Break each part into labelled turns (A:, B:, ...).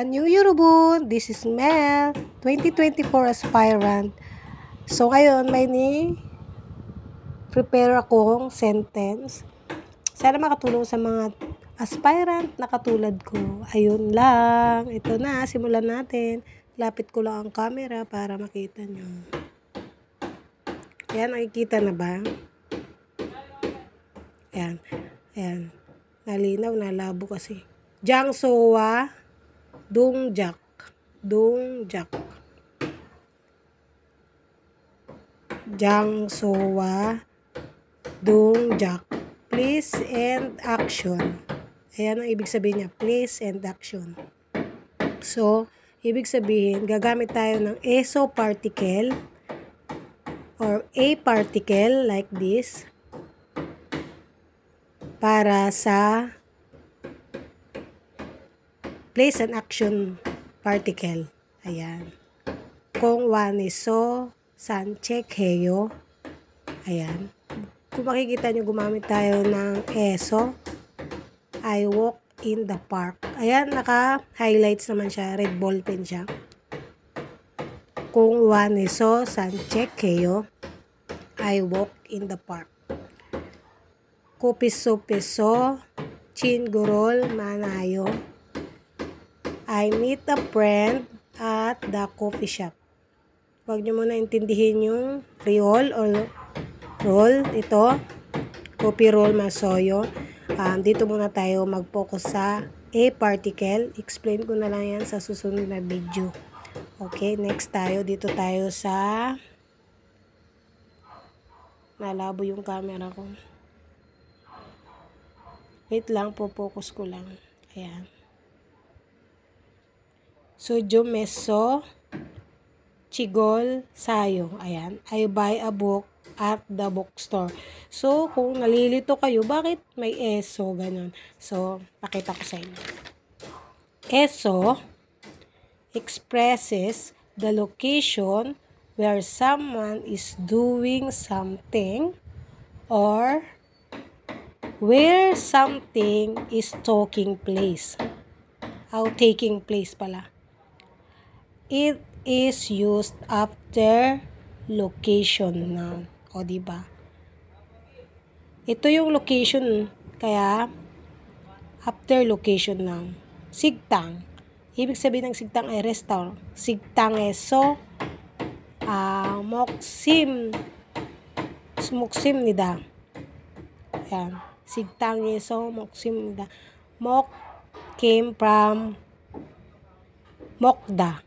A: New Yorobun, this is Mel, 2024 aspirant. So ngayon may prepare akong sentence. Sana makatulong sa mga aspirant na katulad ko. Ayun lang, ito na, simulan natin. Lapit ko lang ang camera para makita nyo. Ayan, nakikita na ba? Ayan, ayan. Nalinaw, nalabo kasi. Jang sowa, dongjak. Jang sowa, dongjak. Please and action. Ayan ang ibig sabihin niya, please and action. So, ibig sabihin, gagamit tayo ng eso particle or a particle like this para sa place and action particle. Ayan. Kung waniso sanchek heyo. Ayan. Kung makikita nyo, gumamit tayo ng eso. I walk in the park. Ayan, naka-highlights naman siya. Red ball pen siya. Kung waniso sanchek heyo. I walk in the park. Kupiso-piso chingurol manayo. I meet a friend at the coffee shop. Huwag nyo muna intindihin yung reol or roll. Ito, coffee roll masoyo. Dito muna tayo mag-focus sa a particle. Explain ko na lang yan sa susunod na video. Okay, next tayo. Dito tayo sa nalabo yung camera ko. Wait lang, po-focus ko lang. Ayan. Sujo meso chigol sayo. Ayan. I buy a book at the bookstore. So, kung nalilito kayo, bakit may eso? Ganun. So, pakita ko sa inyo. Eso expresses the location where someone is doing something or where something is taking place. Taking place pala. It is used after location noun. O, diba? Ito yung location, kaya after location noun. Sigtang. Ibig sabihin ng sigtang ay restaurant. Sigtang eso moksim nida. Ayan. Sigtang eso moksim nida. Mok came from mokda.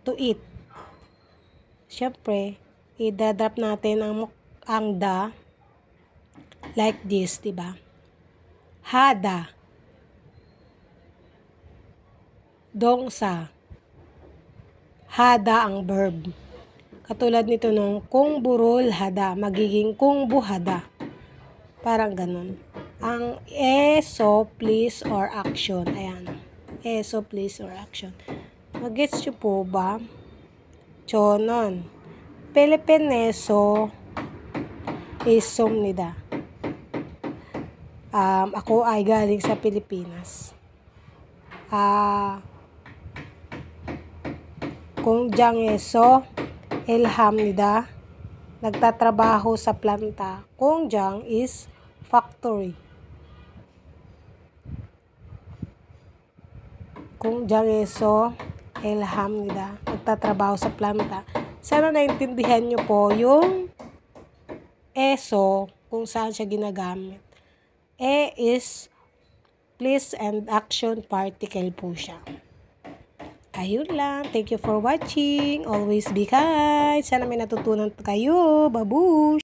A: To eat. Siyempre, idadrop natin ang da like this, diba? Hada. Dongsa. Hada ang verb. Katulad nito nung kung burol hada, magiging kung buhada. Parang ganun. Ang eso, please, or action. Ayan. Eso, please, or action. Mag-gets nyo po ba? Chonon. Pilipineso isom nida. Ako ay galing sa Pilipinas. Kung jang eso ilham nida. Nagtatrabaho sa planta. Kung jang is factory. Kung jang eso ilham nida. Nagtatrabaho sa planta. Sana naintindihan nyo po yung eso kung saan siya ginagamit. E is place and action particle po siya. Ayun lang. Thank you for watching. Always be kind. Sana may natutunan kayo. Babush!